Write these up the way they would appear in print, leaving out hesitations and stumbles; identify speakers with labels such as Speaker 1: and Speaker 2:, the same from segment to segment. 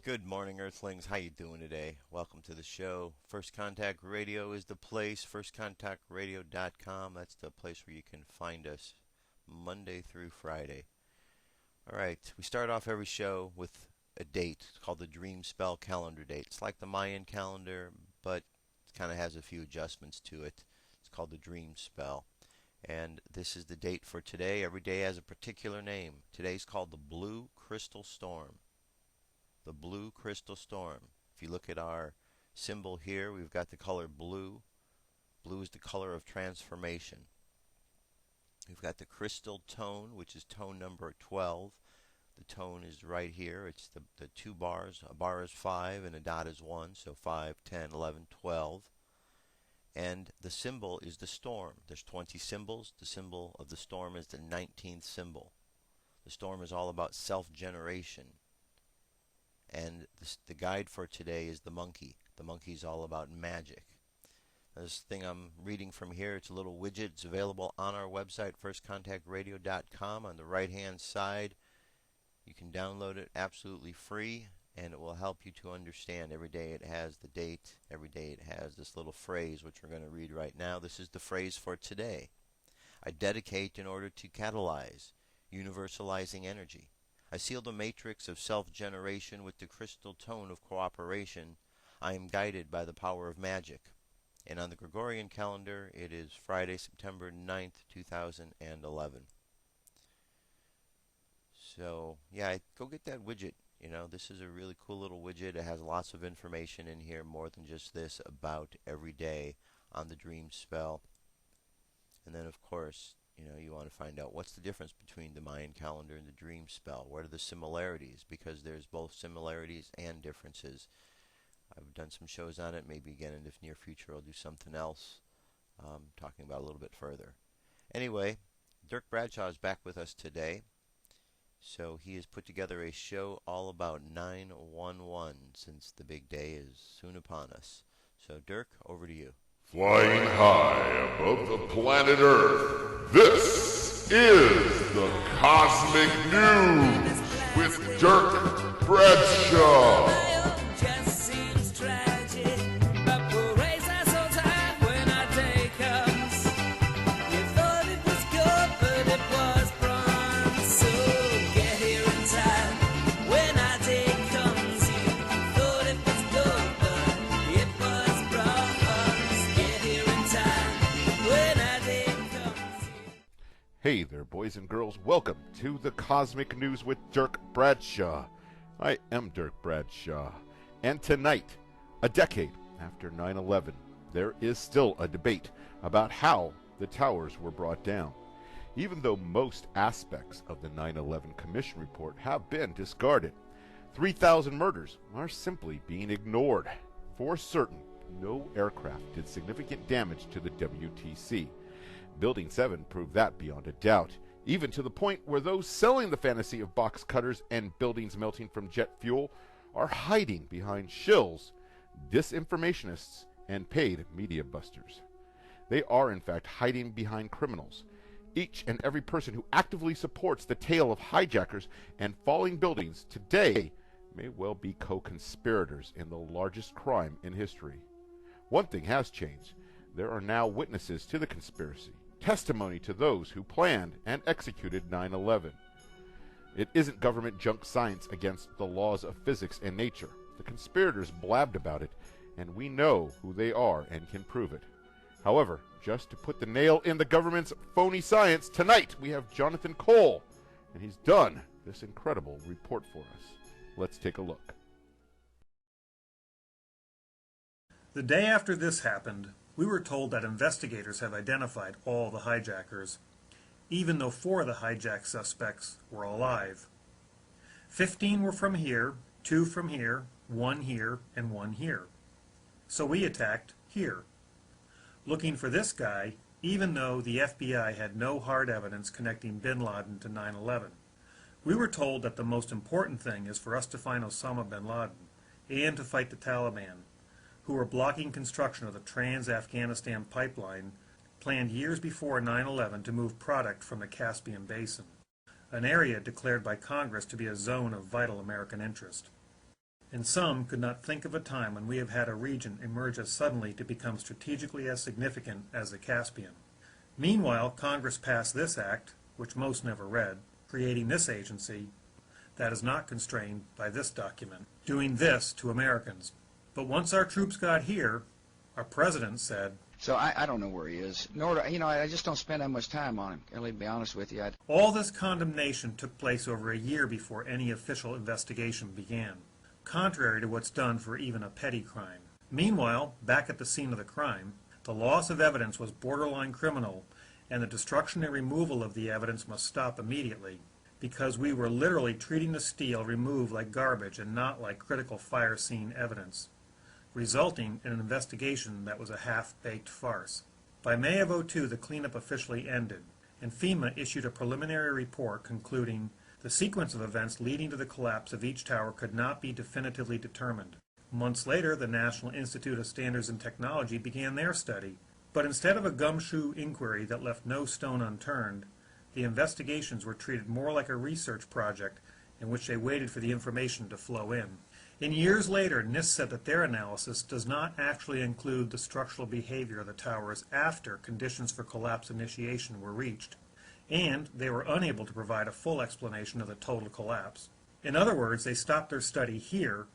Speaker 1: Good morning, Earthlings. How you doing today? Welcome to the show. First Contact Radio is the place. FirstContactRadio.com. That's the place where you can find us Monday through Friday. All right, we start off every show with a date. It's called the Dream Spell calendar date. It's like the Mayan calendar, but it kind of has a few adjustments to it. It's called the Dream Spell. And this is the date for today. Every day has a particular name. Today's called the Blue Crystal Storm. The Blue Crystal Storm. If you look at our symbol here, we've got the color blue. Blue is the color of transformation. We've got the crystal tone, which is tone number 12. The tone is right here. It's the two bars. A bar is 5 and a dot is 1. So 5, 10, 11, 12. And the symbol is the storm. There's 20 symbols. The symbol of the storm is the 19th symbol. The storm is all about self-generation. And the guide for today is the monkey. The monkey is all about magic. This thing I'm reading from here, it's a little widget. It's available on our website, firstcontactradio.com. On the right-hand side, you can download it absolutely free, and it will help you to understand. Every day it has the date. Every day it has this little phrase, which we're going to read right now. This is the phrase for today. I dedicate in order to catalyze, universalizing energy. I seal the matrix of self-generation with the crystal tone of cooperation. I am guided by the power of magic. And on the Gregorian calendar, it is Friday, September 9th, 2011. So, yeah, go get that widget. You know, this is a really cool little widget. It has lots of information in here, more than just this, about every day on the dream spell. And then, of course, you want to find out what's the difference between the Mayan calendar and the dream spell. What are the similarities? Because there's both similarities and differences. I've done some shows on it. Maybe again in the near future I'll do something else talking about a little bit further. Anyway, Dirk Bradshaw is back with us today. So he has put together a show all about 911 since the big day is soon upon us. So Dirk, over to you.
Speaker 2: Flying high above the planet Earth, this is the Cosmic News with Dirk Bradshaw. Hey there, boys and girls. Welcome to the Cosmic News with Dirk Bradshaw. I am Dirk Bradshaw. And tonight, a decade after 9/11, there is still a debate about how the towers were brought down. Even though most aspects of the 9/11 Commission report have been discarded, 3,000 murders are simply being ignored. For certain, no aircraft did significant damage to the WTC. Building 7 proved that beyond a doubt, even to the point where those selling the fantasy of box cutters and buildings melting from jet fuel are hiding behind shills, disinformationists, and paid media busters. They are, in fact, hiding behind criminals. Each and every person who actively supports the tale of hijackers and falling buildings today may well be co-conspirators in the largest crime in history. One thing has changed. There are now witnesses to the conspiracy. Testimony to those who planned and executed 9/11. It isn't government junk science against the laws of physics and nature. The conspirators blabbed about it, and we know who they are and can prove it. However, just to put the nail in the government's phony science, tonight we have Jonathan Cole, and he's done this incredible report for us. Let's take a look.
Speaker 3: The day after this happened, we were told that investigators have identified all the hijackers, even though 4 of the hijack suspects were alive. 15 were from here, 2 from here, 1 here, and 1 here. So we attacked here, looking for this guy, even though the FBI had no hard evidence connecting bin Laden to 9/11. We were told that the most important thing is for us to find Osama bin Laden and to fight the Taliban, who were blocking construction of the Trans-Afghanistan pipeline planned years before 9/11 to move product from the Caspian Basin, an area declared by Congress to be a zone of vital American interest. and some could not think of a time when we have had a region emerge as suddenly to become strategically as significant as the Caspian. Meanwhile, Congress passed this act, which most never read, creating this agency that is not constrained by this document, doing this to Americans. But once our troops got here, our president said,
Speaker 4: So I don't know where he is. Nor do, I just don't spend that much time on him. I'll be honest with you.
Speaker 3: all this condemnation took place over a year before any official investigation began, contrary to what's done for even a petty crime. Meanwhile, back at the scene of the crime, the loss of evidence was borderline criminal, and the destruction and removal of the evidence must stop immediately, because we were literally treating the steel removed like garbage and not like critical fire scene evidence, resulting in an investigation that was a half-baked farce. By May of '02, the cleanup officially ended, and FEMA issued a preliminary report concluding the sequence of events leading to the collapse of each tower could not be definitively determined. Months later, the National Institute of Standards and Technology began their study, but instead of a gumshoe inquiry that left no stone unturned, the investigations were treated more like a research project in which they waited for the information to flow in. In years later, NIST said that their analysis does not actually include the structural behavior of the towers after conditions for collapse initiation were reached, and they were unable to provide a full explanation of the total collapse. In other words, they stopped their study here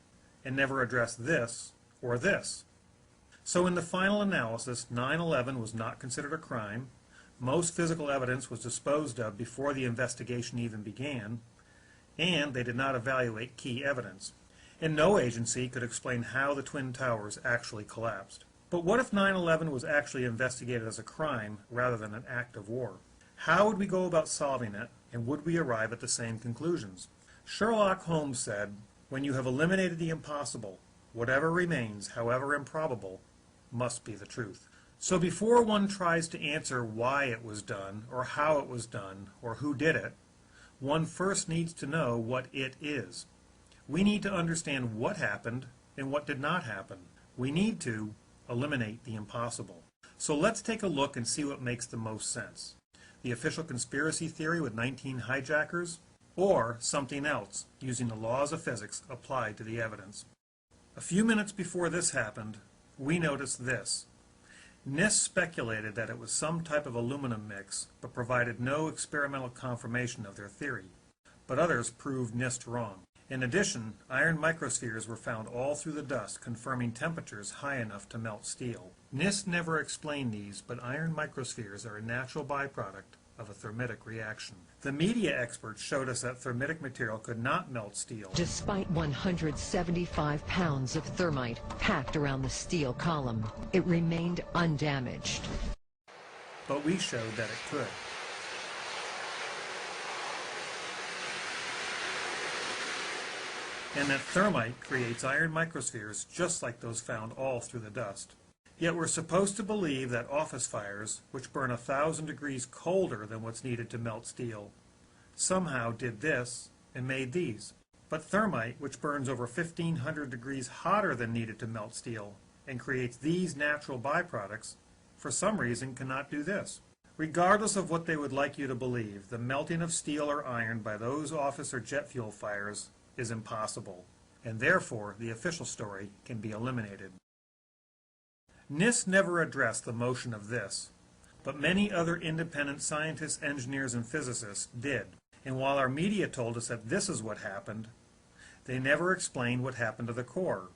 Speaker 3: and never addressed this or this. So in the final analysis, 9/11 was not considered a crime. Most physical evidence was disposed of before the investigation even began, and they did not evaluate key evidence. And no agency could explain how the Twin Towers actually collapsed. But what if 9/11 was actually investigated as a crime rather than an act of war? How would we go about solving it, and would we arrive at the same conclusions? Sherlock Holmes said, "When you have eliminated the impossible, whatever remains, however improbable, must be the truth." So before one tries to answer why it was done, or how it was done, or who did it, one first needs to know what it is. We need to understand what happened and what did not happen. We need to eliminate the impossible. So let's take a look and see what makes the most sense. The official conspiracy theory with 19 hijackers, or something else using the laws of physics applied to the evidence. A few minutes before this happened, we noticed this. NIST speculated that it was some type of aluminum mix, but provided no experimental confirmation of their theory. But others proved NIST wrong. In addition, iron microspheres were found all through the dust, confirming temperatures high enough to melt steel. NIST never explained these, but iron microspheres are a natural byproduct of a thermitic reaction. The media experts showed us that thermitic material could not melt steel.
Speaker 5: Despite 175 pounds of thermite packed around the steel column, it remained undamaged.
Speaker 3: But we showed that it could. And that thermite creates iron microspheres just like those found all through the dust. Yet we're supposed to believe that office fires, which burn 1,000 degrees colder than what's needed to melt steel, somehow did this and made these. But thermite, which burns over 1,500 degrees hotter than needed to melt steel and creates these natural byproducts, for some reason cannot do this. Regardless of what they would like you to believe, the melting of steel or iron by those office or jet fuel fires is impossible, and therefore the official story can be eliminated. NIST never addressed the motion of this, but many other independent scientists, engineers, and physicists did. And while our media told us that this is what happened, they never explained what happened to the core.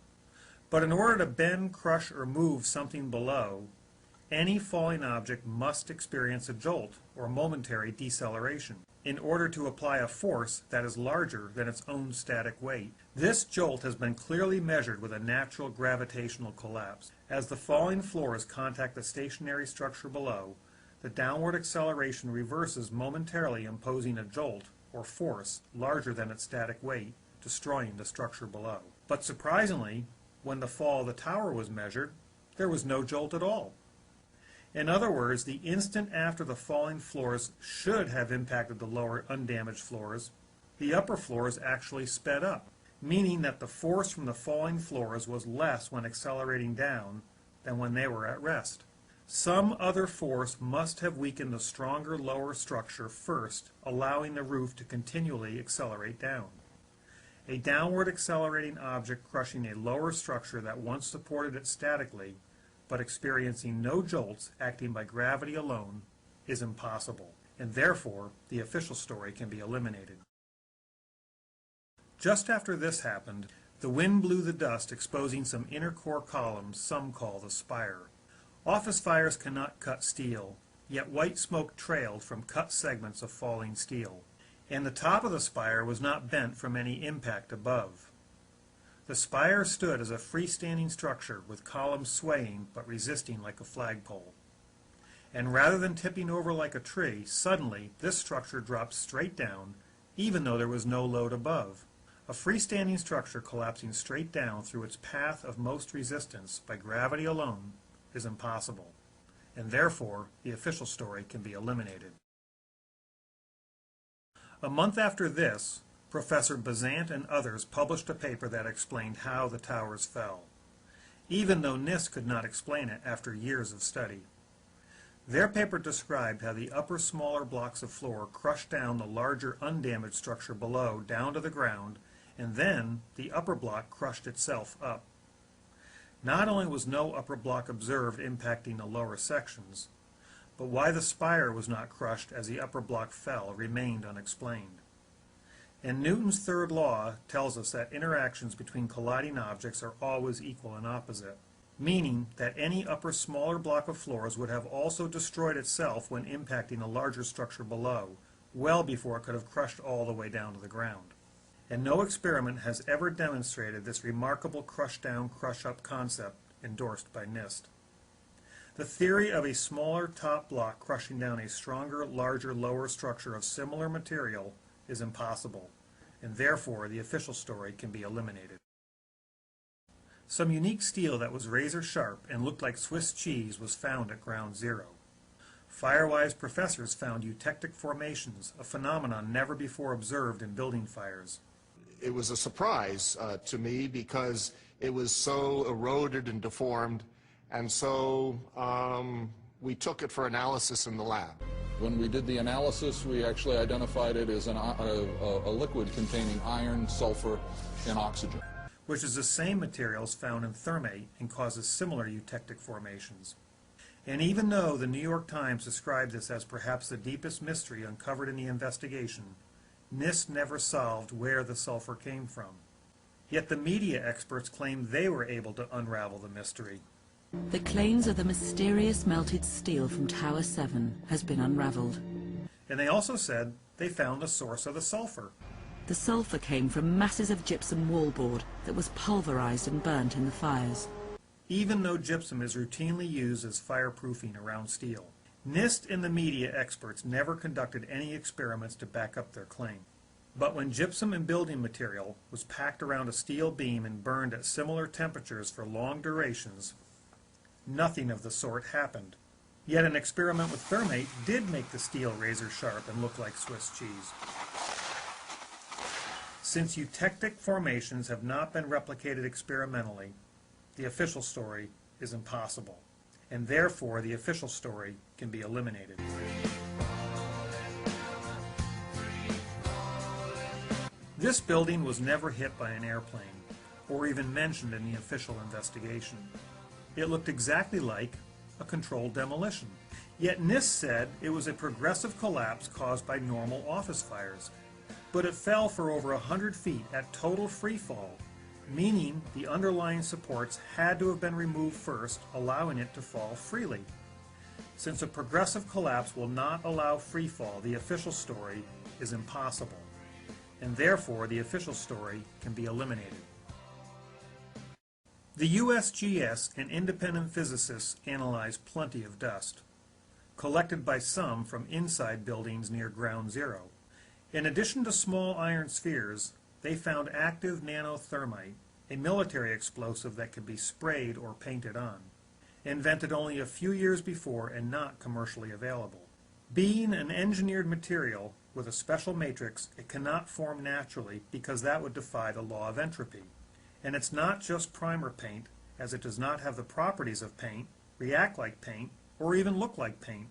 Speaker 3: But in order to bend, crush, or move something below, any falling object must experience a jolt or momentary deceleration in order to apply a force that is larger than its own static weight. This jolt has been clearly measured with a natural gravitational collapse. As the falling floors contact the stationary structure below, the downward acceleration reverses momentarily, imposing a jolt or force larger than its static weight, destroying the structure below. But surprisingly, when the fall of the tower was measured, there was no jolt at all. In other words, the instant after the falling floors should have impacted the lower undamaged floors, the upper floors actually sped up, meaning that the force from the falling floors was less when accelerating down than when they were at rest. Some other force must have weakened the stronger lower structure first, allowing the roof to continually accelerate down. A downward accelerating object crushing a lower structure that once supported it statically, but experiencing no jolts acting by gravity alone, is impossible, and therefore the official story can be eliminated. Just after this happened, the wind blew the dust, exposing some inner core columns some call the spire. Office fires cannot cut steel, yet white smoke trailed from cut segments of falling steel, and the top of the spire was not bent from any impact above. The spire stood as a freestanding structure with columns swaying but resisting like a flagpole. And rather than tipping over like a tree, suddenly this structure dropped straight down, even though there was no load above. A freestanding structure collapsing straight down through its path of most resistance by gravity alone is impossible, and therefore the official story can be eliminated. A month after this, Professor Bazant and others published a paper that explained how the towers fell, even though NIST could not explain it after years of study. Their paper described how the upper smaller blocks of floor crushed down the larger undamaged structure below down to the ground, and then the upper block crushed itself up. Not only was no upper block observed impacting the lower sections, but why the spire was not crushed as the upper block fell remained unexplained. And Newton's third law tells us that interactions between colliding objects are always equal and opposite, meaning that any upper smaller block of floors would have also destroyed itself when impacting a larger structure below, well before it could have crushed all the way down to the ground. And no experiment has ever demonstrated this remarkable crush-down, crush-up concept endorsed by NIST. The theory of a smaller top block crushing down a stronger, larger, lower structure of similar material is impossible, and therefore the official story can be eliminated. Some unique steel that was razor sharp and looked like Swiss cheese was found at ground zero. Firewise professors found eutectic formations, a phenomenon never before observed in building fires.
Speaker 6: It was a surprise to me because it was so eroded and deformed, and so we took it for analysis in the lab.
Speaker 7: When we did the analysis, we actually identified it as a liquid containing iron, sulfur, and oxygen,
Speaker 3: which is the same materials found in thermate and causes similar eutectic formations. And even though the New York Times described this as perhaps the deepest mystery uncovered in the investigation, NIST never solved where the sulfur came from. Yet the media experts claimed they were able to unravel the mystery.
Speaker 8: The claims of the mysterious melted steel from Tower 7 has been unraveled.
Speaker 3: And they also said they found the source of the sulfur.
Speaker 8: The sulfur came from masses of gypsum wallboard that was pulverized and burnt in the fires.
Speaker 3: Even though gypsum is routinely used as fireproofing around steel, NIST and the media experts never conducted any experiments to back up their claim. But when gypsum and building material was packed around a steel beam and burned at similar temperatures for long durations, nothing of the sort happened. Yet an experiment with thermate did make the steel razor sharp and look like Swiss cheese. Since eutectic formations have not been replicated experimentally, the official story is impossible, and therefore the official story can be eliminated. This building was never hit by an airplane, or even mentioned in the official investigation. It looked exactly like a controlled demolition. Yet NIST said it was a progressive collapse caused by normal office fires, but it fell for over 100 feet at total free fall, meaning the underlying supports had to have been removed first, allowing it to fall freely. Since a progressive collapse will not allow free fall, the official story is impossible, and therefore the official story can be eliminated. The USGS and independent physicists analyzed plenty of dust, collected by some from inside buildings near ground zero. In addition to small iron spheres, they found active nanothermite, a military explosive that could be sprayed or painted on, invented only a few years before and not commercially available. Being an engineered material with a special matrix, it cannot form naturally because that would defy the law of entropy. And it's not just primer paint, as it does not have the properties of paint, react like paint, or even look like paint.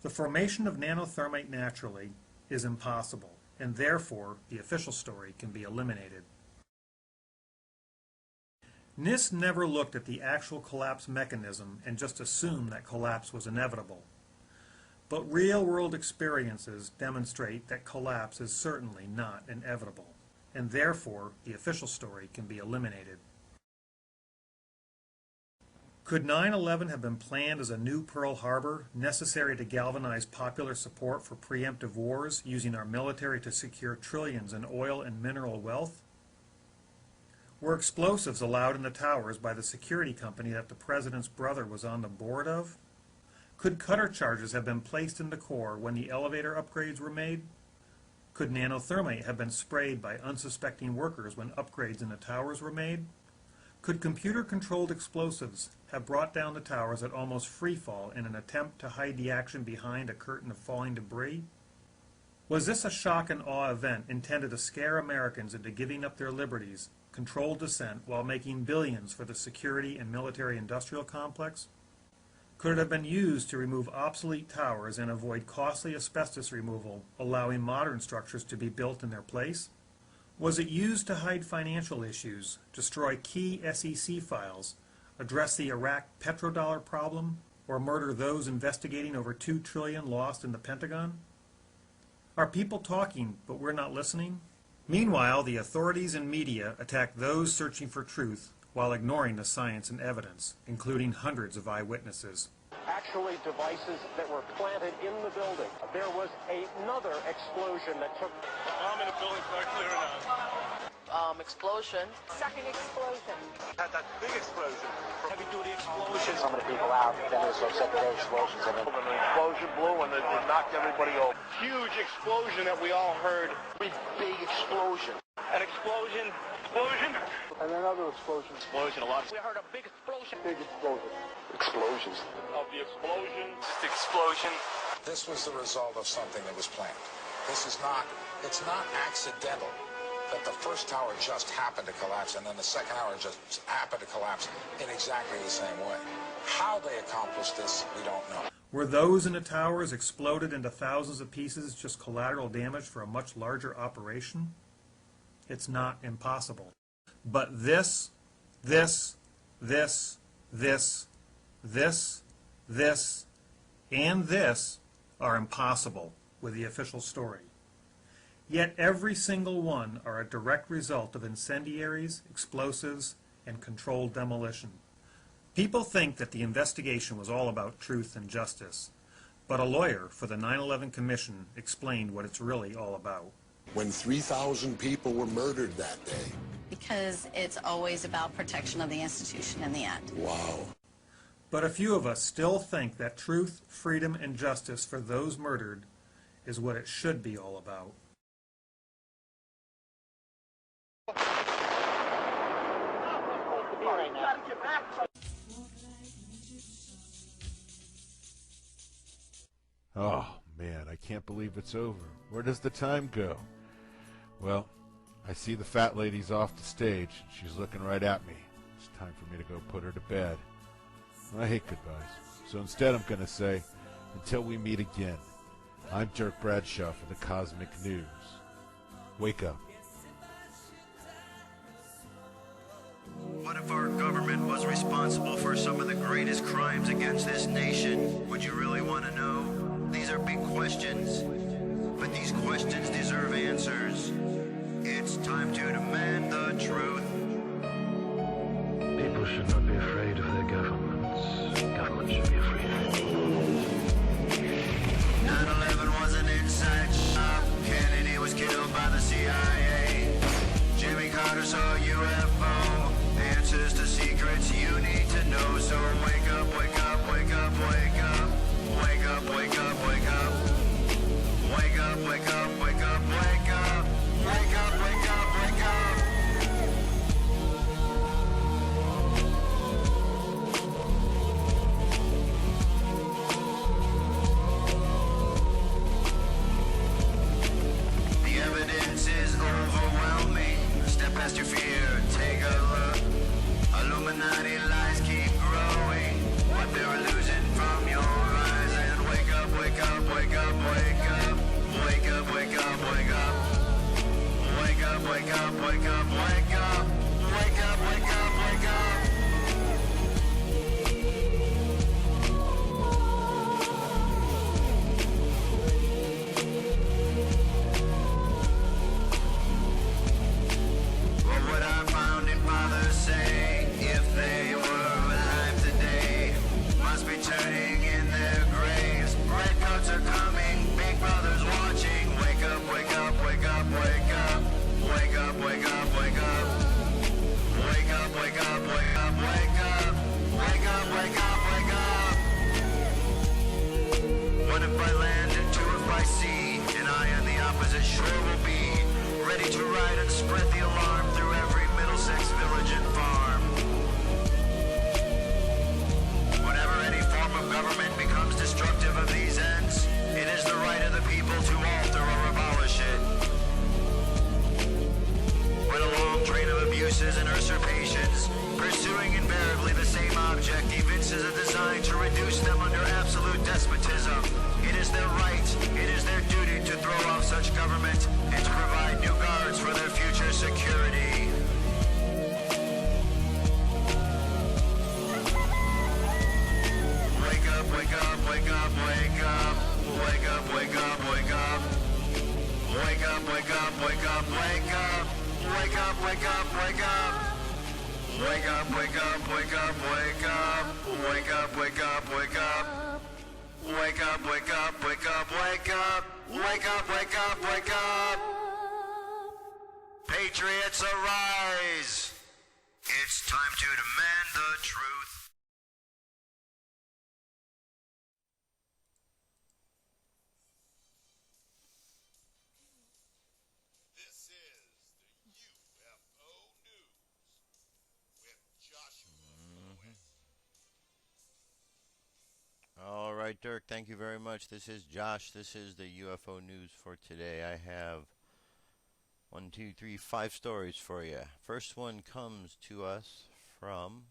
Speaker 3: The formation of nanothermite naturally is impossible, and therefore the official story can be eliminated. NIST never looked at the actual collapse mechanism and just assumed that collapse was inevitable. But real-world experiences demonstrate that collapse is certainly not inevitable, and therefore the official story can be eliminated. Could 9/11 have been planned as a new Pearl Harbor, necessary to galvanize popular support for preemptive wars, using our military to secure trillions in oil and mineral wealth? Were explosives allowed in the towers by the security company that the president's brother was on the board of? Could cutter charges have been placed in the core when the elevator upgrades were made? Could nanothermite have been sprayed by unsuspecting workers when upgrades in the towers were made? Could computer-controlled explosives have brought down the towers at almost free fall in an attempt to hide the action behind a curtain of falling debris? Was this a shock and awe event intended to scare Americans into giving up their liberties, controlled dissent, while making billions for the security and military-industrial complex? Could it have been used to remove obsolete towers and avoid costly asbestos removal, allowing modern structures to be built in their place? Was it used to hide financial issues, destroy key SEC files, address the Iraq petrodollar problem, or murder those investigating over $2 trillion lost in the Pentagon? Are people talking, but we're not listening? Meanwhile, the authorities and media attack those searching for truth while ignoring the science and evidence, including hundreds of eyewitnesses.
Speaker 9: Actually, devices that were planted in the building. There was another explosion that took... I'm in the building, so I clear it out.
Speaker 10: Explosion.
Speaker 9: Second explosion.
Speaker 10: Had that big explosion.
Speaker 9: Heavy-duty explosion.
Speaker 10: Some of the people out, then there's some secondary explosions. And then
Speaker 9: an explosion blew and it knocked everybody over. Huge explosion that we all heard.
Speaker 10: big explosion.
Speaker 9: An explosion. Explosion.
Speaker 10: And another explosion.
Speaker 9: Explosion, a lot. We heard a big explosion.
Speaker 10: Big explosion. Explosions.
Speaker 9: Of the explosion.
Speaker 10: Just explosion.
Speaker 11: This was the result of something that was planned. It's not accidental that the first tower just happened to collapse and then the second tower just happened to collapse in exactly the same way. How they accomplished this, we don't know.
Speaker 3: Were those in the towers exploded into thousands of pieces just collateral damage for a much larger operation? It's not impossible. But this, and this are impossible with the official story. Yet every single one are a direct result of incendiaries, explosives, and controlled demolition. People think that the investigation was all about truth and justice, but a lawyer for the 9/11 Commission explained what it's really all about.
Speaker 12: When 3,000 people were murdered that day.
Speaker 13: Because it's always about protection of the institution in the end.
Speaker 12: Wow.
Speaker 3: But a few of us still think that truth, freedom, and justice for those murdered is what it should be all about.
Speaker 2: Oh, man, I can't believe it's over. Where does the time go? Well, I see the fat lady's off the stage. She's looking right at me. It's time for me to go put her to bed. I hate goodbyes. So instead I'm going to say, until we meet again, I'm Dirk Bradshaw for the Cosmic News. Wake up.
Speaker 14: What if our government was responsible for some of the greatest crimes against this nation? Would you really want to know? These are big questions, but these questions deserve answers. It's time to demand the truth.
Speaker 15: People should not be afraid of their governments. Governments should be afraid of people.
Speaker 14: 9/11 was an inside job. Kennedy was killed by the CIA. Jimmy Carter saw a UFO. Answers to secrets you need to know. So wake up, wake up, wake up, wake up. Wake up, wake up, wake up. Wake up, wake up, wake up, wake up. Wake up, wake up, wake up. The evidence is overwhelming. Step past your fear, take a look. Illuminati lies keep growing. sure will be ready to ride and spread the alarm through every Middlesex village and farm. Whenever any form of government becomes destructive of these ends, it is the right of the people to alter or abolish it. When a long train of abuses and usurpations, pursuing invariably the same object, evinces a design to reduce them under absolute despotism, it is their right, it is their duty to throw off such government and to provide new guards for their future security. Wake up, wake up, wake up, wake up. Wake up, wake up, wake up. Wake up, wake up, wake up, wake up. Wake up, wake up, wake up. Wake up, wake up, wake up, wake up. Wake up, wake up, wake up. Wake up, wake up, wake up, wake up. Wake up, wake up, wake up. Patriots arise. It's time to demand the truth.
Speaker 2: This is the UFO News with Joshua.
Speaker 1: All right, Dirk, thank you very much. This is Josh. This is the UFO News for today. I have 5 stories for you. First one comes to us from,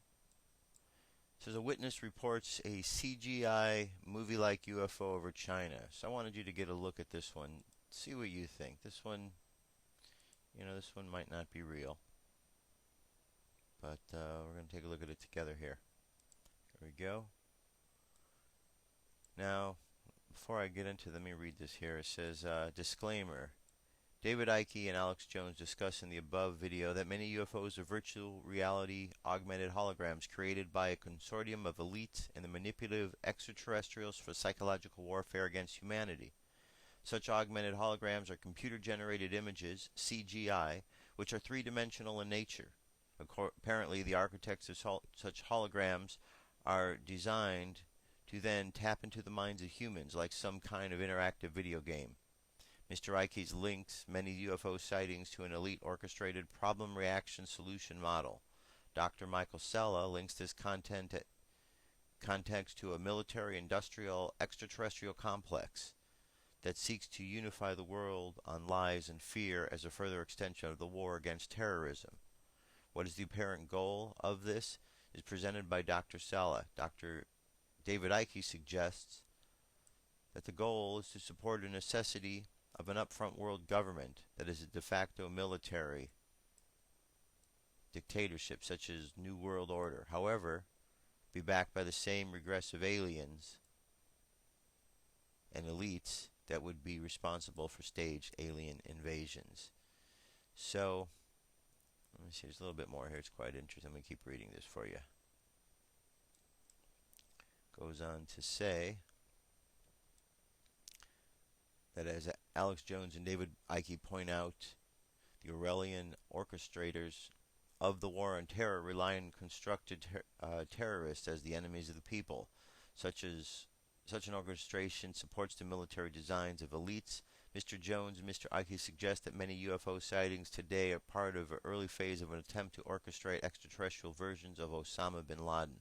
Speaker 1: it says a witness reports a CGI movie-like UFO over China. So I wanted you to get a look at this one. See what you think. This one, this one might not be real. But we're going to take a look at it together here. Here we go. Now, before I get into, let me read this here. It says, disclaimer. David Icke and Alex Jones discuss in the above video that many UFOs are virtual reality augmented holograms created by a consortium of elites and the manipulative extraterrestrials for psychological warfare against humanity. Such augmented holograms are computer-generated images, CGI, which are three-dimensional in nature. Apparently, the architects of such holograms are designed to then tap into the minds of humans like some kind of interactive video game. Mr. Icke's links many UFO sightings to an elite orchestrated problem reaction solution model. Dr. Michael Sella links this context to a military industrial extraterrestrial complex that seeks to unify the world on lies and fear as a further extension of the war against terrorism. What is the apparent goal of this is presented by Dr. Sella. Dr. David Icke suggests that the goal is to support a necessity of an upfront world government that is a de facto military dictatorship such as New World Order. However, be backed by the same regressive aliens and elites that would be responsible for staged alien invasions. So, let me see, there's a little bit more here. It's quite interesting. Let me keep reading this for you. Goes on to say that as Alex Jones and David Icke point out, the Orwellian orchestrators of the war on terror rely on constructed terrorists as the enemies of the people. Such an orchestration supports the military designs of elites. Mr. Jones and Mr. Icke suggest that many UFO sightings today are part of an early phase of an attempt to orchestrate extraterrestrial versions of Osama bin Laden.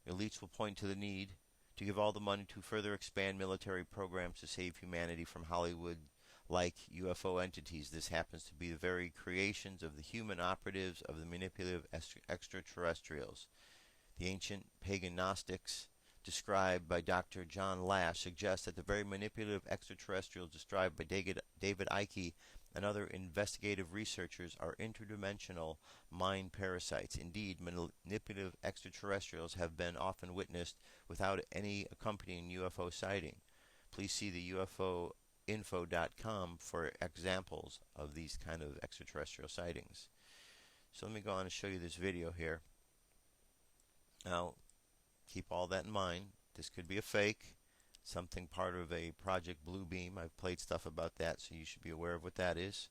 Speaker 1: Elites will point to the need to give all the money to further expand military programs to save humanity from Hollywood-like UFO entities. This happens to be the very creations of the human operatives of the manipulative extraterrestrials. The ancient pagan Gnostics, described by Dr. John Lash, suggest that the very manipulative extraterrestrials described by David Icke and other investigative researchers are interdimensional mind parasites. Indeed, manipulative extraterrestrials have been often witnessed without any accompanying UFO sighting. Please see the UFOinfo.com for examples of these kind of extraterrestrial sightings. So let me go on and show you this video here. Now, keep all that in mind. This could be a fake, something part of a Project Bluebeam. I've played stuff about that, so you should be aware of what that is.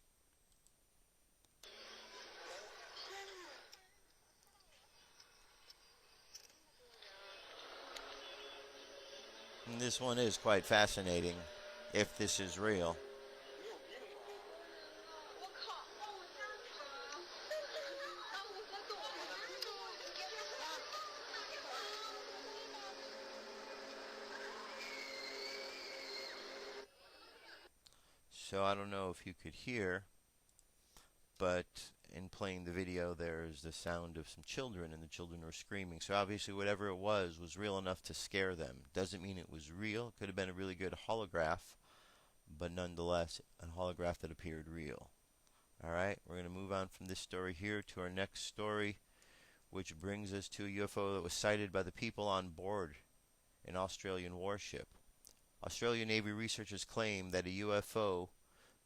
Speaker 1: And this one is quite fascinating, if this is real. So I don't know if you could hear, but in playing the video there's the sound of some children, and the children were screaming. So obviously whatever it was real enough to scare them. Doesn't mean it was real. It could have been a really good holograph, but nonetheless a holograph that appeared real. Alright, we're going to move on from this story here to our next story, which brings us to a UFO that was sighted by the people on board an Australian warship. Australian Navy researchers claim that a UFO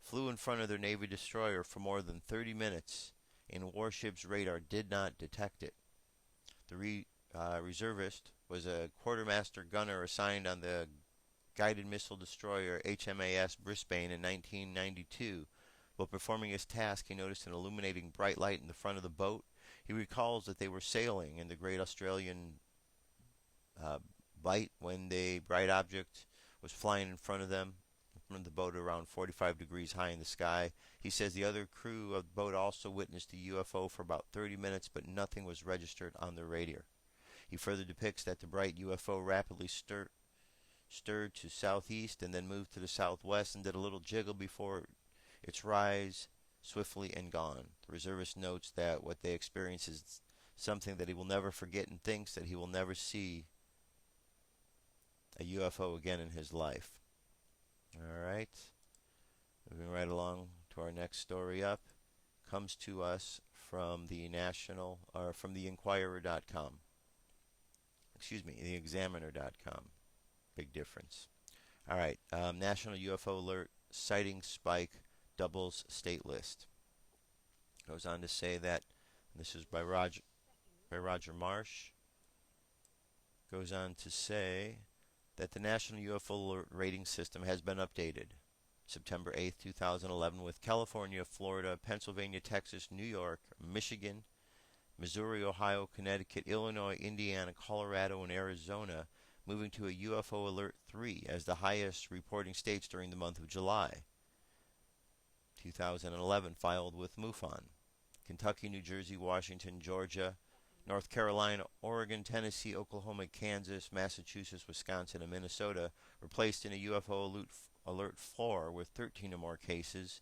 Speaker 1: flew in front of their Navy destroyer for more than 30 minutes, and warship's radar did not detect it. The reservist was a quartermaster gunner assigned on the guided missile destroyer HMAS Brisbane in 1992. While performing his task, he noticed an illuminating bright light in the front of the boat. He recalls that they were sailing in the Great Australian Bight when the bright object was flying in front of them, from the boat around 45 degrees high in the sky. He says the other crew of the boat also witnessed the UFO for about 30 minutes, but nothing was registered on the radar. He further depicts that the bright UFO rapidly stirred to southeast and then moved to the southwest and did a little jiggle before its rise swiftly and gone. The reservist notes that what they experience is something that he will never forget, and thinks that he will never see a UFO again in his life. Alright, moving right along to our next story up, comes to us from the Inquirer.com. Excuse me, the Examiner.com. Big difference. Alright, National UFO Alert sighting spike doubles state list. Goes on to say that, this is by Roger Marsh, goes on to say that the National UFO Alert rating system has been updated September 8, 2011, with California, Florida, Pennsylvania, Texas, New York, Michigan, Missouri, Ohio, Connecticut, Illinois, Indiana, Colorado, and Arizona moving to a UFO Alert 3 as the highest reporting states during the month of July 2011, filed with MUFON. Kentucky, New Jersey, Washington, Georgia, North Carolina, Oregon, Tennessee, Oklahoma, Kansas, Massachusetts, Wisconsin, and Minnesota were placed in a UFO Alert 4 with 13 or more cases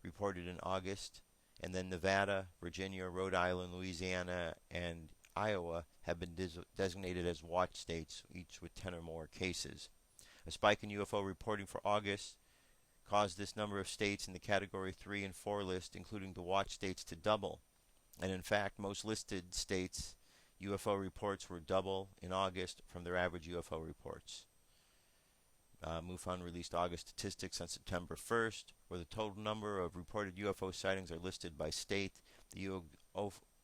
Speaker 1: reported in August, and then Nevada, Virginia, Rhode Island, Louisiana, and Iowa have been designated as watch states, each with 10 or more cases. A spike in UFO reporting for August caused this number of states in the Category 3 and 4 list, including the watch states, to double. And in fact, most listed states' UFO reports were double in August from their average UFO reports. MUFON released August statistics on September 1st, where the total number of reported UFO sightings are listed by state. The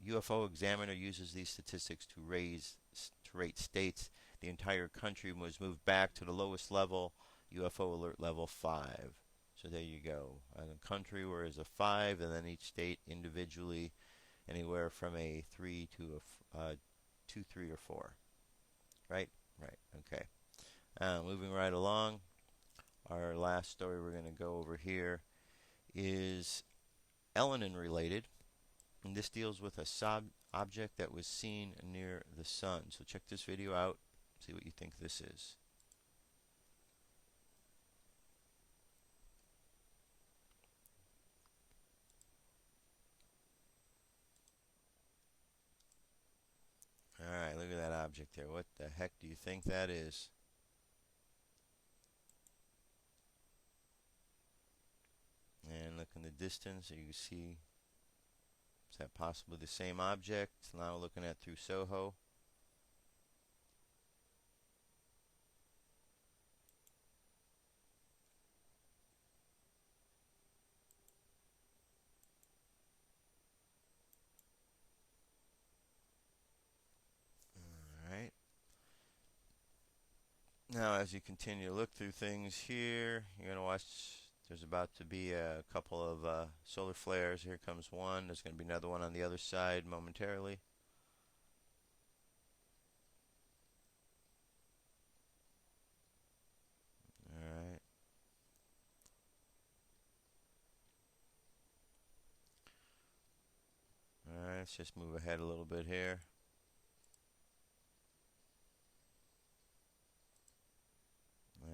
Speaker 1: UFO Examiner uses these statistics to rate states. The entire country was moved back to the lowest level, UFO Alert Level 5. So there you go. A country where is a 5, and then each state individually anywhere from a 3 to a 2, 3, or 4. Right? Right. Okay. Moving right along. Our last story we're going to go over here is Elenin related. And this deals with a object that was seen near the sun. So check this video out. See what you think this is. Alright, look at that object there. What the heck do you think that is? And look in the distance, you can see, is that possibly the same object? Now looking at through Soho. Now, as you continue to look through things here, you're going to watch, there's about to be a couple of solar flares. Here comes one. There's going to be another one on the other side momentarily. Alright. Alright, let's just move ahead a little bit here.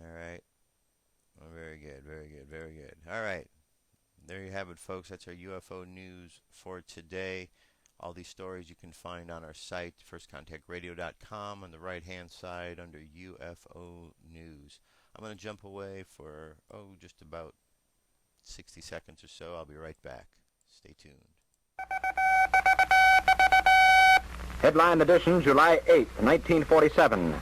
Speaker 1: Alright. Oh, very good, very good, very good. Alright. there you have it, folks. That's our UFO news for today. All these stories you can find on our site, firstcontactradio.com, on the right-hand side under UFO news. I'm going to jump away for, just about 60 seconds or so. I'll be right back. Stay tuned.
Speaker 16: Headline edition, July 8th, 1947.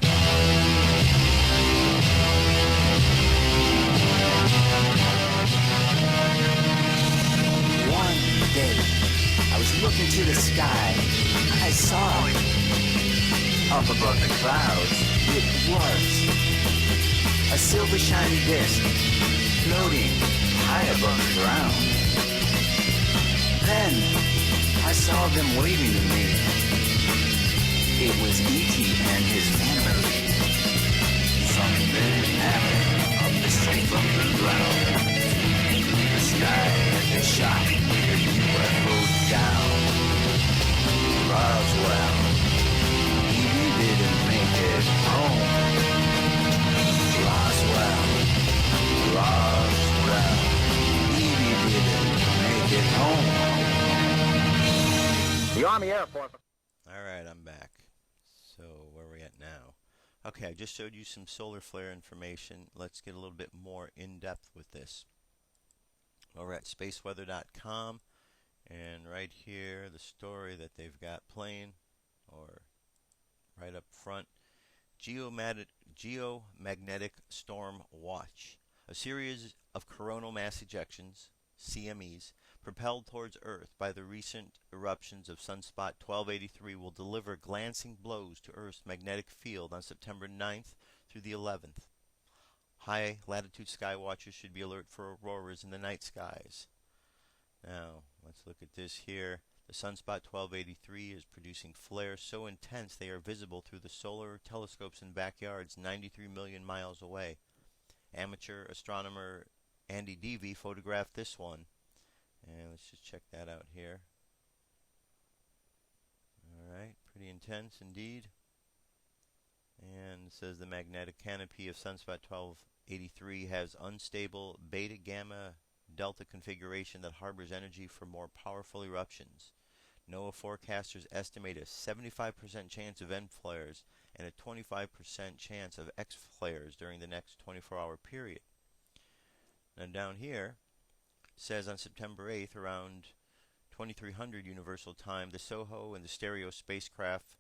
Speaker 17: One day, I was looking to the sky. I saw up above the clouds. It was a silver shiny disc floating high above the ground. Then I saw them waving to me. It was E.T. and his family. Something happened up the street from the ground. The sky had shot the UFO down. Roswell, he didn't make it home. Roswell, he didn't make it home.
Speaker 16: The Army Air Force.
Speaker 1: All right, I'm back. So where are we at now? Okay, I just showed you some solar flare information. Let's get a little bit more in-depth with this. We're at spaceweather.com, and right here, the story that they've got playing, or right up front, Geomagnetic Storm Watch. A series of coronal mass ejections, CMEs, propelled towards Earth by the recent eruptions of sunspot 1283 will deliver glancing blows to Earth's magnetic field on September 9th through the 11th. High-latitude sky watchers should be alert for auroras in the night skies. Now, let's look at this here. The sunspot 1283 is producing flares so intense they are visible through the solar telescopes in backyards 93 million miles away. Amateur astronomer Andy Devey photographed this one. And let's just check that out here. Alright, pretty intense indeed. And it says the magnetic canopy of sunspot 1283 has unstable beta-gamma delta configuration that harbors energy for more powerful eruptions. NOAA forecasters estimate a 75% chance of N flares and a 25% chance of X flares during the next 24-hour period. Now down here, says on September 8th, around 2300 Universal Time, the SOHO and the Stereo spacecraft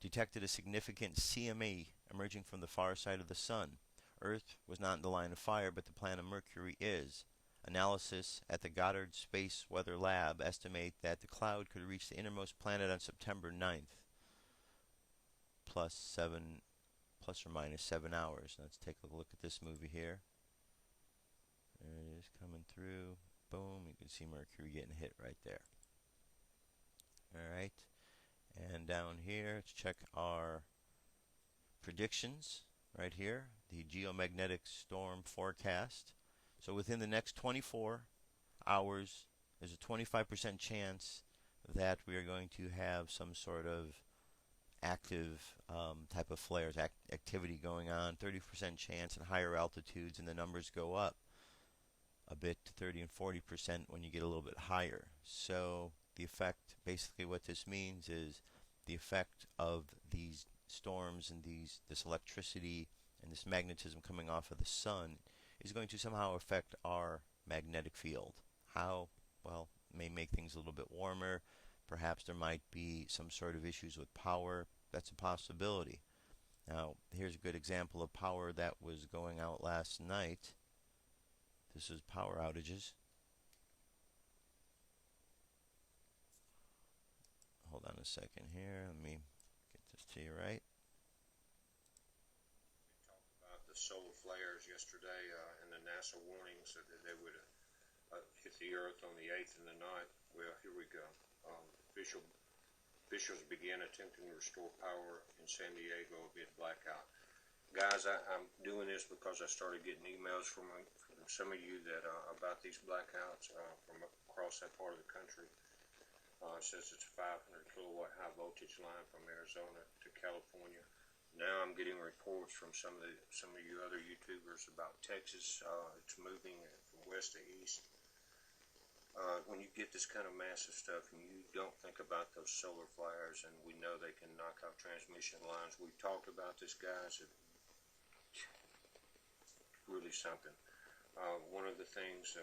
Speaker 1: detected a significant CME emerging from the far side of the Sun. Earth was not in the line of fire, but the planet Mercury is. Analysis at the Goddard Space Weather Lab estimate that the cloud could reach the innermost planet on September 9th, plus or minus 7 hours. Let's take a look at this movie here. There it is coming through. Boom. You can see Mercury getting hit right there. Alright. And down here, let's check our predictions right here. The geomagnetic storm forecast. So within the next 24 hours, there's a 25% chance that we are going to have some sort of active type of flares, activity going on. 30% chance in higher altitudes, and the numbers go up a bit to 30 and 40% when you get a little bit higher. So the effect, basically what this means is the effect of these storms and this electricity and this magnetism coming off of the sun is going to somehow affect our magnetic field. How? Well, it may make things a little bit warmer. Perhaps there might be some sort of issues with power. That's a possibility. Now, here's a good example of power that was going out last night. This is power outages. Hold on a second here. Let me get this to you right.
Speaker 18: We talked about the solar flares yesterday and the NASA warnings that they would hit the Earth on the 8th and the 9th. Well, here we go. Officials began attempting to restore power in San Diego amid blackout. Guys, I'm doing this because I started getting emails from some of you that about these blackouts from across that part of the country. It says it's a 500 kilowatt high voltage line from Arizona to California. Now I'm getting reports from some of you other YouTubers about Texas. It's moving from west to east. when you get this kind of massive stuff and you don't think about those solar flares, and we know they can knock out transmission lines. We've talked about this, guys. It's really something. One of the things,